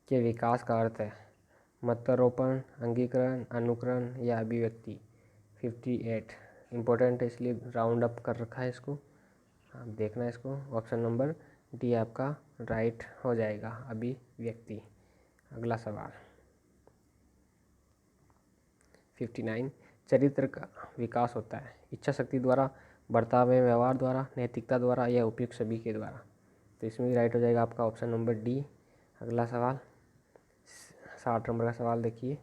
Speaker 1: के विकास का अर्थ है मतारोपण, अंगीकरण, अनुकरण या अभिव्यक्ति। 58 इम्पोर्टेंट है इसलिए राउंड अप कर रखा है इसको, आप देखना इसको। ऑप्शन नंबर डी आपका राइट हो जाएगा, अभिव्यक्ति। अगला सवाल 59। चरित्र का विकास होता है इच्छा शक्ति द्वारा, बर्ताव एवं व्यवहार द्वारा, नैतिकता द्वारा या उपयुक्त सभी के द्वारा। तो इसमें भी राइट हो जाएगा आपका ऑप्शन नंबर डी। अगला सवाल 60 नंबर का सवाल देखिए,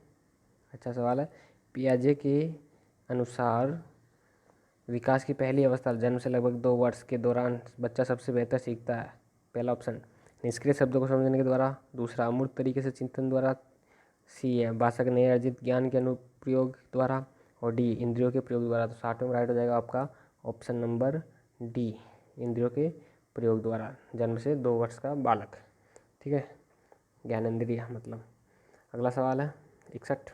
Speaker 1: अच्छा सवाल है। पियाजे के अनुसार विकास की पहली अवस्था जन्म से लगभग 2 वर्ष के दौरान बच्चा सबसे बेहतर सीखता है। पहला ऑप्शन निष्क्रिय शब्दों को समझने के द्वारा, दूसरा अमूर्त तरीके से चिंतन द्वारा, सी है भाषा के नए अर्जित ज्ञान के अनुप्रयोग द्वारा, और डी इंद्रियों के प्रयोग द्वारा। तो 60 में राइट हो जाएगा आपका ऑप्शन नंबर डी, इंद्रियों के प्रयोग द्वारा, जन्म से 2 वर्ष का बालक, ठीक है, ज्ञानेंद्रिय मतलब। अगला सवाल है 61।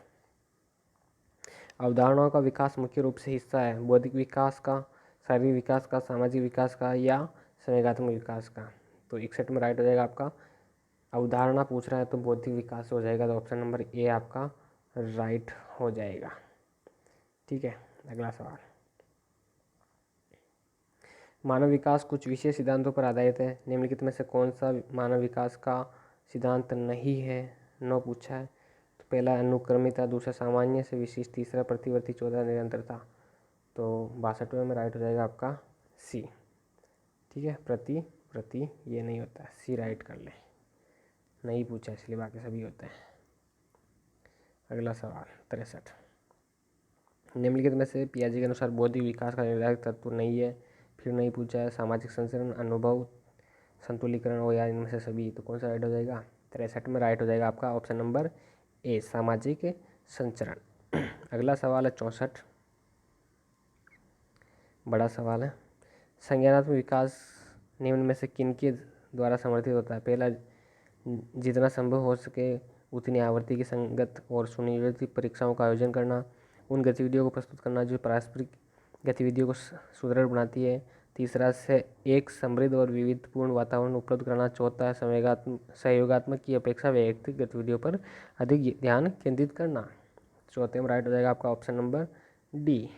Speaker 1: अवधारणाओं का विकास मुख्य रूप से हिस्सा है बौद्धिक विकास का, शारीरिक विकास का, सामाजिक विकास का या संवेगात्मक विकास का। तो 61 में राइट हो जाएगा आपका, अवधारणा पूछ रहा है तो बौद्धिक विकास हो जाएगा, तो ऑप्शन नंबर ए आपका राइट हो जाएगा, ठीक है। अगला सवाल, मानव विकास कुछ विशेष सिद्धांतों पर आधारित है, निम्नलिखित में से कौन सा मानव विकास का सिद्धांत नहीं है, नो पूछा है। तो पहला अनुक्रमिता, दूसरा सामान्य से विशिष्ट, तीसरा प्रतिवर्ती, चौथा निरंतरता। तो 62वें में राइट हो जाएगा आपका सी, ठीक है, प्रति ये नहीं होता है, सी राइट कर ले, नहीं पूछा इसलिए बाकी सभी होते हैं। अगला सवाल 63, निम्नलिखित में से पियाजे के अनुसार बौद्धिक विकास का निर्धारक तत्व नहीं है, फिर नहीं पूछा है, सामाजिक संचरण, अनुभव, संतुलीकरण हो या इनमें से सभी। तो कौन सा राइट हो जाएगा, 63 में राइट हो जाएगा आपका ऑप्शन नंबर ए, सामाजिक संचरण। अगला सवाल है 64, बड़ा सवाल है। संज्ञानात्मक विकास निम्न में से किन के द्वारा समर्थित होता है। पहला, जितना संभव हो सके उतनी आवृत्ति की संगत और सुनियोजित परीक्षाओं का आयोजन करना, उन गतिविधियों को प्रस्तुत करना जो पारस्परिक गतिविधियों को सुदृढ़ बनाती है। तीसरा से एक समृद्ध और विविधपूर्ण वातावरण उपलब्ध कराना। चौथा है सहयोगात्मक की अपेक्षा वैयक्तिक गतिविधियों पर अधिक ध्यान केंद्रित करना। चौथे में राइट हो जाएगा आपका ऑप्शन नंबर डी।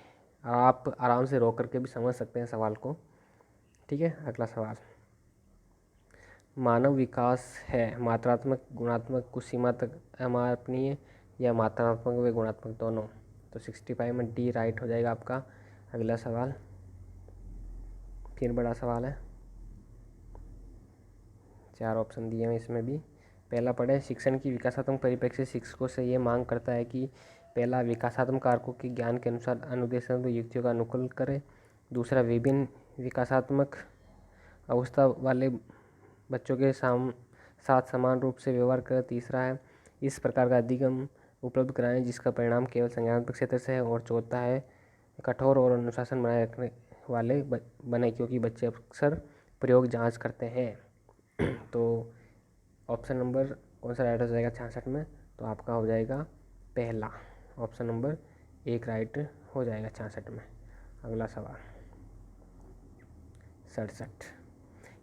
Speaker 1: आप आराम से रोक करके भी समझ सकते हैं सवाल को, ठीक है। अगला सवाल, मानव विकास है मात्रात्मक गुणात्मक कुछ सीमा तक अमापनीय या मात्रात्मक व गुणात्मक दोनों। तो 65 में डी राइट हो जाएगा आपका। अगला सवाल फिर बड़ा सवाल है, 4 ऑप्शन दिए हैं इसमें भी। पहला पढ़े, शिक्षण की विकासात्मक परिप्रेक्ष्य शिक्षकों से ये मांग करता है कि पहला, विकासात्मक कारकों के ज्ञान के अनुसार अनुदेशन व युक्तियों का अनुकूल करें। दूसरा, विभिन्न विकासात्मक अवस्था वाले बच्चों के साथ समान रूप से व्यवहार करें। तीसरा है, इस प्रकार का अधिगम उपलब्ध कराएं जिसका परिणाम केवल संज्ञानात्मक क्षेत्र से है। और चौथा है, कठोर और अनुशासन बनाए रखने वाले बने क्योंकि बच्चे अक्सर प्रयोग जांच करते हैं। तो ऑप्शन नंबर कौन सा राइट हो जाएगा 66 में, तो आपका हो जाएगा पहला, ऑप्शन नंबर 1 राइट हो जाएगा 66 में। अगला सवाल 67,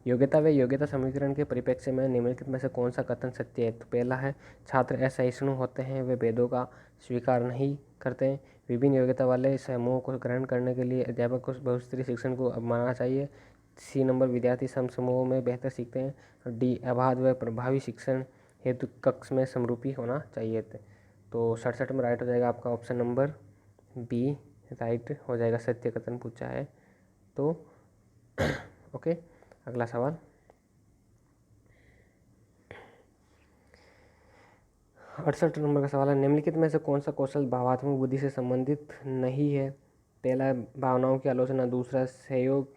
Speaker 1: योग्यता व योग्यता समीकरण के परिप्रेक्ष्य में निम्नलिखित में से कौन सा कथन सत्य है। तो पहला है, छात्र असहिष्णु होते हैं, वे भेदों का स्वीकार नहीं करते हैं। विभिन्न योग्यता वाले समूहों को ग्रहण करने के लिए अध्यापक को बहुस्तरीय शिक्षण को अपनाना चाहिए। सी नंबर, विद्यार्थी सम समूहों में बेहतर सीखते हैं। और डी, अबाध व प्रभावी शिक्षण हेतु कक्ष में समरूपी होना चाहिए। तो 67 में राइट हो जाएगा आपका ऑप्शन नंबर बी राइट हो जाएगा, सत्य कथन पूछा है तो। ओके, अगला सवाल 68 नंबर का सवाल है, निम्नलिखित में से कौन सा कौशल भावात्मक बुद्धि से संबंधित नहीं है। पहला है भावनाओं की आलोचना, दूसरा सहयोग,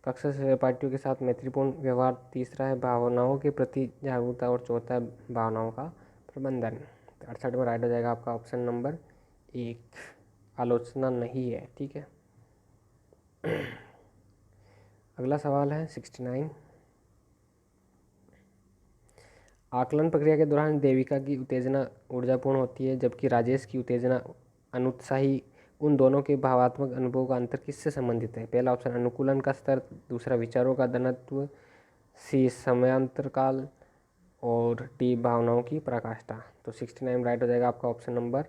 Speaker 1: कक्षा सहपाठियों के साथ मैत्रीपूर्ण व्यवहार, तीसरा है भावनाओं के प्रति जागरूकता और चौथा है भावनाओं का प्रबंधन। 68 में राइट हो जाएगा आपका ऑप्शन नंबर 1, आलोचना नहीं है, ठीक है। अगला सवाल है 69, आकलन प्रक्रिया के दौरान देविका की उत्तेजना ऊर्जापूर्ण होती है जबकि राजेश की उत्तेजना अनुत्साही। उन दोनों के भावात्मक अनुभव का अंतर किससे संबंधित है। पहला ऑप्शन अनुकूलन का स्तर, दूसरा विचारों का घनत्व, सी समयांतर काल और डी भावनाओं की पराकाष्ठा। तो 69 राइट हो जाएगा आपका ऑप्शन नंबर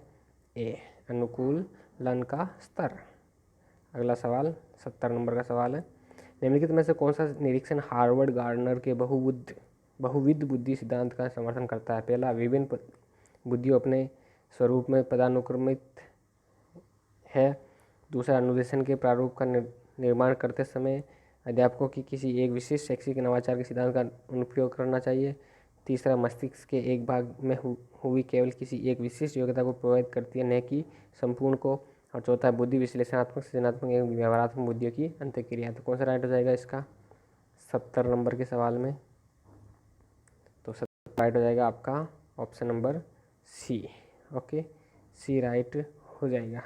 Speaker 1: ए, अनुकूलन का स्तर। अगला सवाल 70 नंबर का सवाल है, निम्नलिखित में से कौन सा निरीक्षण हार्वर्ड गार्डनर के बहुविध बुद्धि सिद्धांत का समर्थन करता है। पहला, विभिन्न बुद्धियों अपने स्वरूप में पदानुक्रमित है। दूसरा, अनुदेशन के प्रारूप का निर्माण करते समय अध्यापकों की किसी एक विशिष्ट शैक्षिक नवाचार के सिद्धांत का उपयोग करना चाहिए। तीसरा, मस्तिष्क के एक भाग में हुई केवल किसी एक विशिष्ट योग्यता को प्रभावित करती है, न कि संपूर्ण को। और चौथा, बुद्धि विश्लेषणात्मक, सृजनात्मक एवं व्यवहारात्मक बुद्धियों की अंतःक्रिया। तो कौन सा राइट हो जाएगा इसका 70 नंबर के सवाल में? तो 70 राइट हो जाएगा आपका ऑप्शन नंबर सी। ओके, सी राइट हो जाएगा।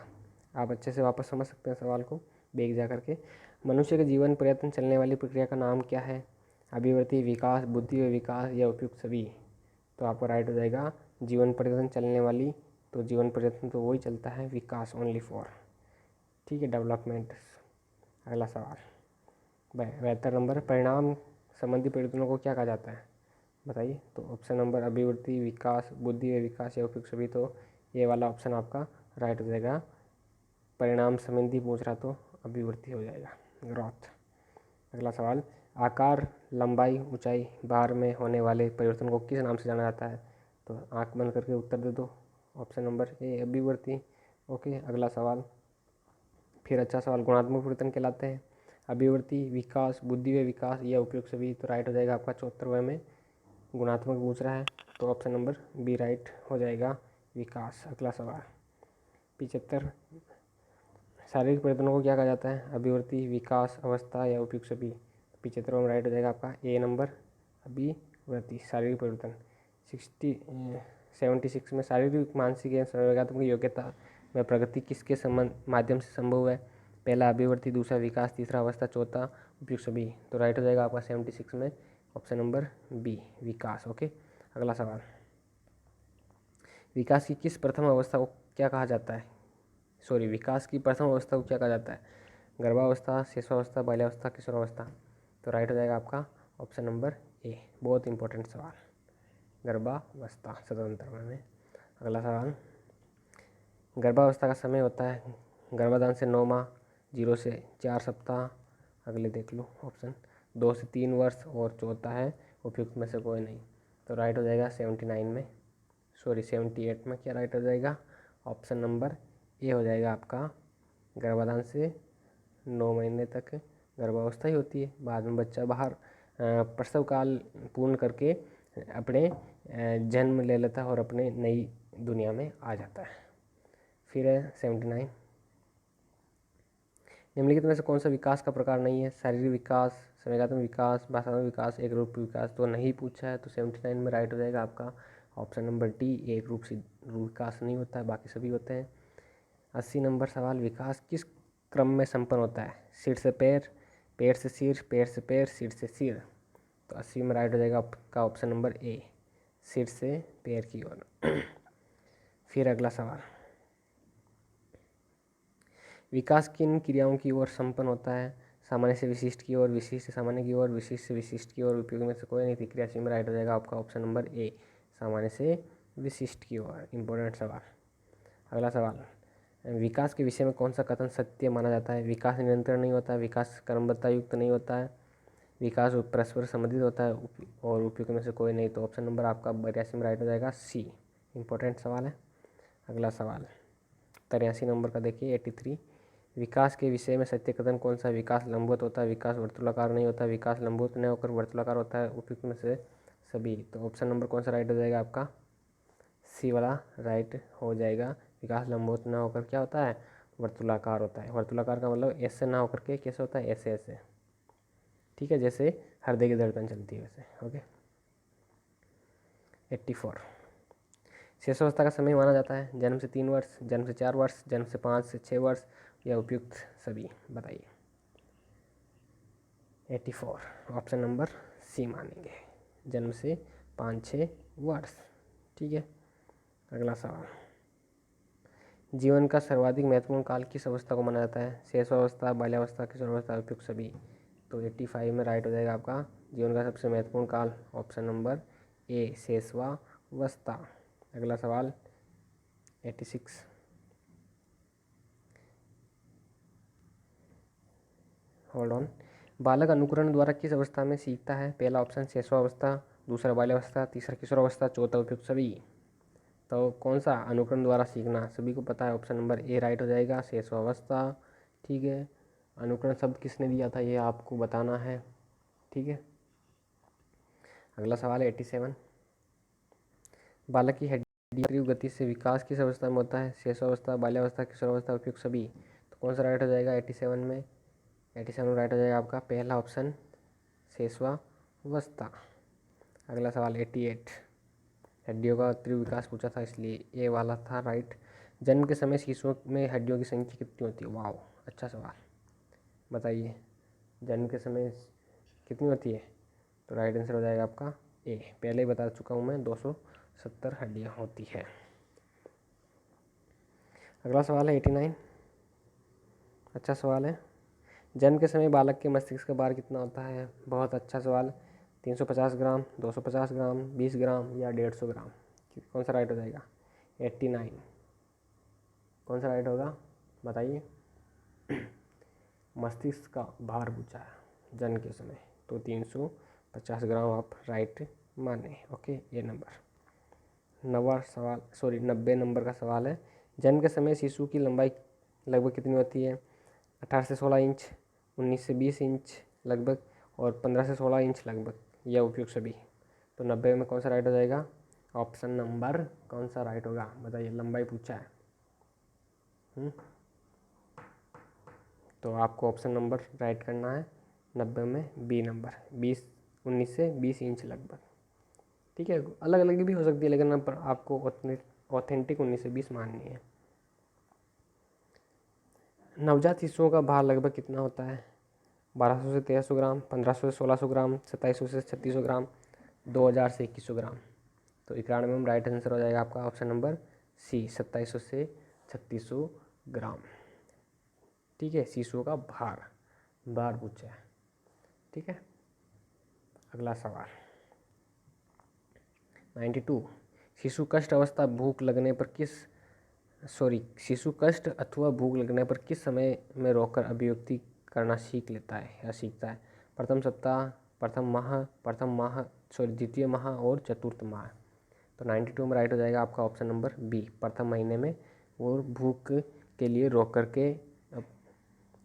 Speaker 1: आप अच्छे से वापस समझ सकते हैं सवाल को बैग जा करके। मनुष्य के जीवन पर्यटन चलने वाली प्रक्रिया का नाम क्या है? अभिवृत्ति, विकास, बुद्धि व विकास या उपयुक्त सभी? तो आपका राइट हो जाएगा जीवन पर्यटन चलने वाली। तो जीवन पर्यटन तो वही चलता है, विकास ओनली फॉर, ठीक है, डेवलपमेंट। अगला सवाल 72 नंबर, परिणाम संबंधी परिवर्तनों को क्या कहा जाता है? बताइए। तो ऑप्शन नंबर अभिवृत्ति, विकास, बुद्धि व विकास या उपयुक्त सभी? तो ये वाला ऑप्शन आपका राइट हो जाएगा। परिणाम संबंधी पूछ रहा तो अभिवृत्ति हो जाएगा, ग्रोथ। अगला सवाल, आकार, लंबाई, ऊंचाई, भार में होने वाले परिवर्तन को किस नाम से जाना जाता है? तो आंख बंद करके उत्तर दे दो। ऑप्शन नंबर ए अभिवृत्ति। ओके, अगला सवाल फिर अच्छा सवाल, गुणात्मक परिवर्तन कहलाते हैं अभिवृत्ति, विकास, बुद्धि व विकास या उपयुक्त सभी? तो राइट हो जाएगा आपका 74वें में गुणात्मक पूछ रहा है, तो ऑप्शन नंबर बी राइट हो जाएगा, विकास। अगला सवाल 75, शारीरिक परिवर्तनों को क्या कहा जाता है? अभिवृत्ति, विकास, अवस्था या उपयुक्त सभी? 75 में राइट हो जाएगा आपका ए नंबर अभिवृत्ति, शारीरिक परिवर्तन। 76 में शारीरिक, मानसिक एवं संवेगात्मक योग्यता में प्रगति किसके माध्यम से संभव है? पहला अभिवृत्ति, दूसरा विकास, तीसरा अवस्था, चौथा उपयुक्त सभी? तो राइट हो जाएगा आपका 76 में ऑप्शन नंबर बी, विकास। ओके, अगला सवाल, विकास की किस प्रथम अवस्था को क्या कहा जाता है? विकास की प्रथम अवस्था को क्या कहा जाता है? गर्भावस्था, शिशुअवस्था, बाल्यावस्था, किशोरावस्था? तो राइट हो जाएगा आपका ऑप्शन नंबर ए, बहुत इंपॉर्टेंट सवाल, गर्भावस्था, स्वतंत्र में। अगला सवाल, गर्भावस्था का समय होता है गर्भाधान से 9 माह, 0 से 4 सप्ताह। अगले देख लो ऑप्शन, 2 से 3 वर्ष, और चौथा है उपयुक्त में से कोई नहीं। तो राइट हो जाएगा 78 में क्या राइट हो जाएगा? ऑप्शन नंबर ए हो जाएगा आपका, गर्भाधान से 9 महीने तक गर्भावस्था ही होती है, बाद में बच्चा बाहर प्रसव काल पूर्ण करके अपने जन्म ले लेता है और अपने नई दुनिया में आ जाता है। फिर है 79, निम्नलिखित में से कौन सा विकास का प्रकार नहीं है? शारीरिक विकास, संवेगात्मक विकास, भाषात्मक विकास, एक रूप विकास? तो नहीं पूछा है, तो 79 में राइट हो जाएगा आपका ऑप्शन नंबर डी, एक रूप से विकास नहीं होता है, बाकी सभी होते हैं। 80 नंबर सवाल, विकास किस क्रम में संपन्न होता है? सिर से पैर, पैर से सिर, पैर से पैर, सिर से सिर? तो 80 में राइट हो जाएगा आपका ऑप्शन नंबर ए, सिर से पैर की ओर। फिर अगला सवाल, विकास किन क्रियाओं की ओर संपन्न होता है? सामान्य से विशिष्ट की ओर, विशिष्ट से सामान्य की ओर, विशिष्ट से विशिष्ट की ओर, उपयोग में से कोई नहीं। क्रिया सी में राइट हो जाएगा आपका ऑप्शन नंबर ए, सामान्य से विशिष्ट की ओर। इंपॉर्टेंट सवाल। अगला सवाल, विकास के विषय में कौन सा कथन सत्य माना जाता है? विकास निरंतर नहीं होता है, विकास क्रमबद्धता युक्त नहीं होता है, विकास परस्पर संबंधित होता है, और उपयुक्त में से कोई नहीं। तो ऑप्शन नंबर आपका 82 में राइट हो जाएगा सी। इंपॉर्टेंट सवाल है। अगला सवाल 83 नंबर का देखिए, 83, विकास के विषय में सत्य कथन कौन सा? विकास लंबवत होता है, विकास वर्तुलाकार नहीं होता, विकास लंबवत न होकर वर्तुलाकार होता है, उपयुक्त में से सभी? तो ऑप्शन नंबर कौन सा राइट हो जाएगा आपका? सी वाला राइट हो जाएगा। विकास लंबवत ना होकर क्या होता है? वर्तुलाकार होता है। वर्तुलाकार का मतलब ऐसे ना होकर के कैसे होता है? ऐसे ऐसे, ठीक है, जैसे हृदय की धड़कन चलती है वैसे। ओके, 84, शिशुअवस्था का समय माना जाता है जन्म से 3 वर्ष, जन्म से 4 वर्ष, जन्म से 5 से 6 वर्ष, या उपयुक्त सभी? बताइए। 84 ऑप्शन नंबर सी मानेंगे, जन्म से 5-6 वर्ष, ठीक है। अगला सवाल, जीवन का सर्वाधिक महत्वपूर्ण काल किस अवस्था को माना जाता है? शिशुअवस्था, बाल्यावस्था, किशोरावस्था, उपयुक्त सभी? तो 85 में राइट हो जाएगा आपका जीवन का सबसे महत्वपूर्ण काल ऑप्शन नंबर ए, शिशुअवस्था। अगला सवाल 86, होल्ड ऑन, बालक अनुकरण द्वारा किस अवस्था में सीखता है? पहला ऑप्शन शिशुअवस्था, दूसरा बाल्यावस्था, तीसरा किशोरावस्था, चौथा उपयुक्त सभी? तो कौन सा अनुकरण द्वारा सीखना? सभी को पता है, ऑप्शन नंबर ए राइट हो जाएगा, शिशुअवस्था, ठीक है। अनुकरण शब्द किसने दिया था ये आपको बताना है, ठीक है। अगला सवाल है 87। बालक की हड्डी तीव्र गति से विकास किस अवस्था में होता है? शेषावस्था, बाल्यावस्था, किशोरावस्था, उपयुक्त सभी। तो कौन सा राइट हो जाएगा 87 में? 87 में राइट हो जाएगा आपका पहला ऑप्शन शेषावस्था। अगला सवाल 88। हड्डियों का तीव्र विकास पूछा था इसलिए ये वाला था राइट। जन्म के समय शिशुओं में हड्डियों की संख्या कितनी होती है? वाह, अच्छा सवाल, बताइए जन्म के समय कितनी होती है? तो राइट आंसर हो जाएगा आपका ए। पहले ही बता चुका हूँ मैं, 270 हड्डियाँ होती है। अगला सवाल है 89। अच्छा सवाल है। जन्म के समय बालक के मस्तिष्क का भार कितना होता है? बहुत अच्छा सवाल। 350 ग्राम, 250 ग्राम, 20 ग्राम या 150 ग्राम? कौन सा राइट हो जाएगा? 89 कौन सा राइट होगा बताइए। मस्तिष्क का भार पूछा है जन्म के समय, तो 350 ग्राम आप राइट माने। ओके, ये नंबर 90 नंबर का सवाल है। जन्म के समय शिशु की लंबाई लगभग कितनी होती है? 18 से 16 इंच, 19 से 20 इंच लगभग, और 15 से 16 इंच लगभग, यह उपयुक्त सभी। तो 90 में कौन सा राइट हो जाएगा? ऑप्शन नंबर कौन सा राइट होगा बताइए, लंबाई पूछा है। तो आपको ऑप्शन नंबर राइट करना है 90 में, बी नंबर, 19 से 20 इंच लगभग, ठीक है। अलग अलग भी हो सकती है लेकिन आपको ऑथेंटिक 19 से 20 माननी है। नवजात शिशुओं का भार लगभग कितना होता है? 1200 से 1300 ग्राम, 1500 से 1600 ग्राम, 2700 से 3600 ग्राम, 2000 से 2100 ग्राम। तो 91 में राइट आंसर हो जाएगा आपका ऑप्शन नंबर सी, 2700 से 3600 ग्राम, ठीक है। शिशुओं का भार पूछा है, ठीक है। अगला सवाल 92। शिशु कष्ट अवस्था भूख लगने पर शिशु कष्ट अथवा भूख लगने पर किस समय में रोककर अभिव्यक्ति करना सीख लेता है या सीखता है? प्रथम सप्ताह, द्वितीय माह और चतुर्थ माह। तो 92 में राइट हो जाएगा आपका ऑप्शन नंबर बी, प्रथम महीने में और भूख के लिए रोक करके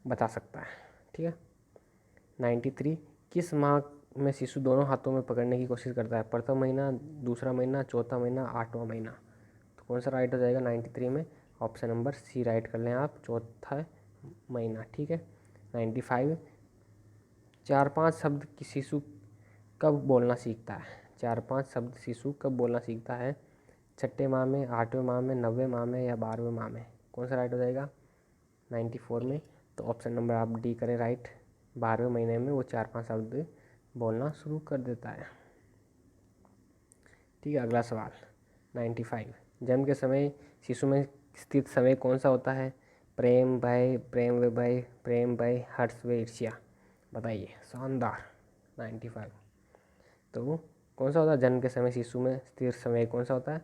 Speaker 1: बता सकता है, ठीक है। 93। किस माह में शिशु दोनों हाथों में पकड़ने की कोशिश करता है? प्रथम महीना, दूसरा महीना, चौथा महीना, 8वां महीना। तो कौन सा राइट हो जाएगा 93 में? ऑप्शन नंबर सी राइट कर लें आप, चौथा महीना, ठीक है। 95। 4-5 शब्द की शिशु कब बोलना सीखता है? 4-5 शब्द शिशु कब बोलना सीखता है? 6ठे माह में, 8वें माह में, 9वें माह में या 12वें माह में? कौन सा राइट हो जाएगा 94 में? तो ऑप्शन नंबर आप डी करें राइट, 12वें महीने में वो 4-5 शब्द बोलना शुरू कर देता है, ठीक है। अगला सवाल 95। जन्म के समय शिशु में स्थित समय कौन सा होता है? प्रेम, भय, प्रेम व भय, प्रेम, भय, हर्ष व ईर्ष्या। बताइए, शानदार। 95। तो कौन सा होता है जन्म के समय शिशु में स्थिर समय कौन सा होता है?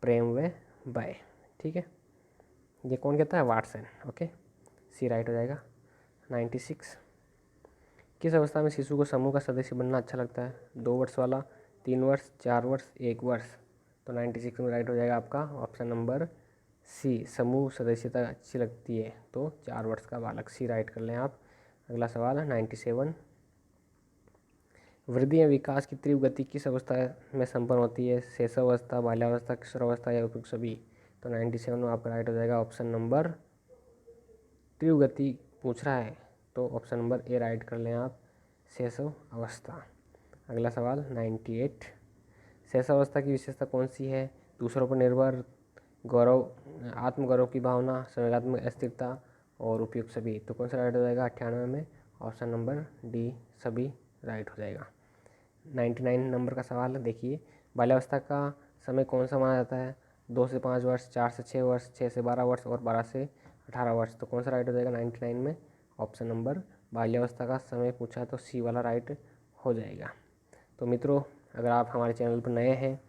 Speaker 1: प्रेम व भय, ठीक है। ये कौन कहता है? वाटसन। ओके, सी राइट हो जाएगा। 96। किस अवस्था में शिशु को समूह का सदस्य बनना अच्छा लगता है? 2 वर्ष वाला, 3 वर्ष, 4 वर्ष, 1 वर्ष? तो 96 में राइट हो जाएगा आपका ऑप्शन नंबर सी, समूह सदस्यता अच्छी लगती है तो 4 वर्ष का बालक, सी राइट कर लें आप। अगला सवाल है 97। वृद्धि या विकास की तीव्र गति किस अवस्था में संपन्न होती है? शैशवावस्था, बाल्यावस्था, किशोरावस्था या उपयुक्त सभी? तो 97 में आपका राइट हो जाएगा ऑप्शन नंबर, तीव्र गति पूछ रहा है तो ऑप्शन नंबर ए राइट कर लें आप, शैशव अवस्था। अगला सवाल 98। शैशवावस्था की विशेषता कौन सी है? दूसरों पर निर्भर, गौरव, आत्मगौरव की भावना, संवेगात्मक अस्थिरता और उपयुक्त सभी। तो कौन सा राइट हो जाएगा 98 में? ऑप्शन नंबर डी, सभी राइट हो जाएगा। 99 नंबर का सवाल है, देखिए। बाल्यावस्था का समय कौन सा माना जाता है? 2 से 5 वर्ष, 4 से 6 वर्ष, 6 से 12 वर्ष और 12 से 18 वर्ष। तो कौन सा राइट हो जाएगा 99 में? ऑप्शन नंबर बाल्यावस्था का समय पूछा है तो सी वाला राइट हो जाएगा। तो मित्रों, अगर आप हमारे चैनल पर नए हैं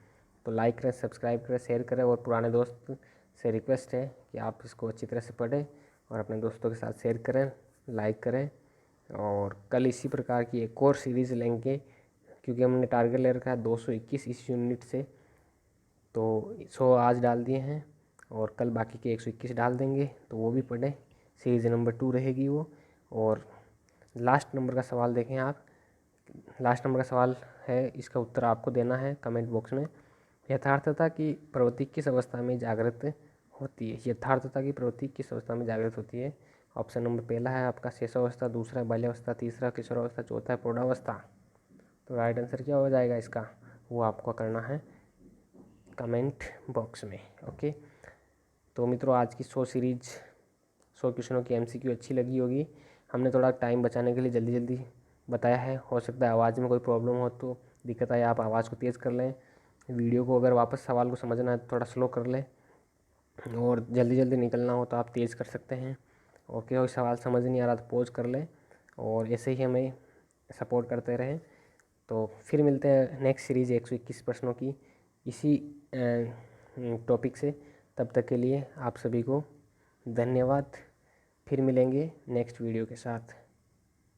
Speaker 1: तो लाइक करें, सब्सक्राइब करें, शेयर करें, और पुराने दोस्त से रिक्वेस्ट है कि आप इसको अच्छी तरह से पढ़ें और अपने दोस्तों के साथ शेयर करें, लाइक करें। और कल इसी प्रकार की एक और सीरीज़ लेंगे क्योंकि हमने टारगेट ले रखा है 221 इस यूनिट से। तो 100 आज डाल दिए हैं और कल बाकी के 121 डाल देंगे, तो वो भी पढ़ें। सीरीज़ नंबर 2 रहेगी वो। और लास्ट नंबर का सवाल देखें आप। लास्ट नंबर का सवाल है, इसका उत्तर आपको देना है कमेंट बॉक्स में। यथार्थता की प्रवृत्ति किस अवस्था में जागृत होती है? यथार्थता की प्रवृत्ति किस अवस्था में जागृत होती है? ऑप्शन नंबर पहला है आपका शेषावस्था, दूसरा है बाल्यावस्था, तीसरा किशोरावस्था, चौथा है प्रौढ़ावस्था। तो राइट आंसर क्या हो जाएगा इसका, वो आपको करना है कमेंट बॉक्स में। ओके, तो मित्रों आज की 100 क्वेश्चनों की MCQ अच्छी लगी होगी। हमने थोड़ा टाइम बचाने के लिए जल्दी जल्दी बताया है। हो सकता है आवाज़ में कोई प्रॉब्लम हो तो दिक्कत आए, आप आवाज़ को तेज़ कर लें। वीडियो को अगर वापस सवाल को समझना है तो थोड़ा स्लो कर लें, और जल्दी जल्दी निकलना हो तो आप तेज़ कर सकते हैं। ओके, और सवाल समझ नहीं आ रहा तो पॉज कर लें, और ऐसे ही हमें सपोर्ट करते रहें। तो फिर मिलते हैं नेक्स्ट सीरीज़ 121 प्रश्नों की इसी टॉपिक से। तब तक के लिए आप सभी को धन्यवाद। फिर मिलेंगे नेक्स्ट वीडियो के साथ।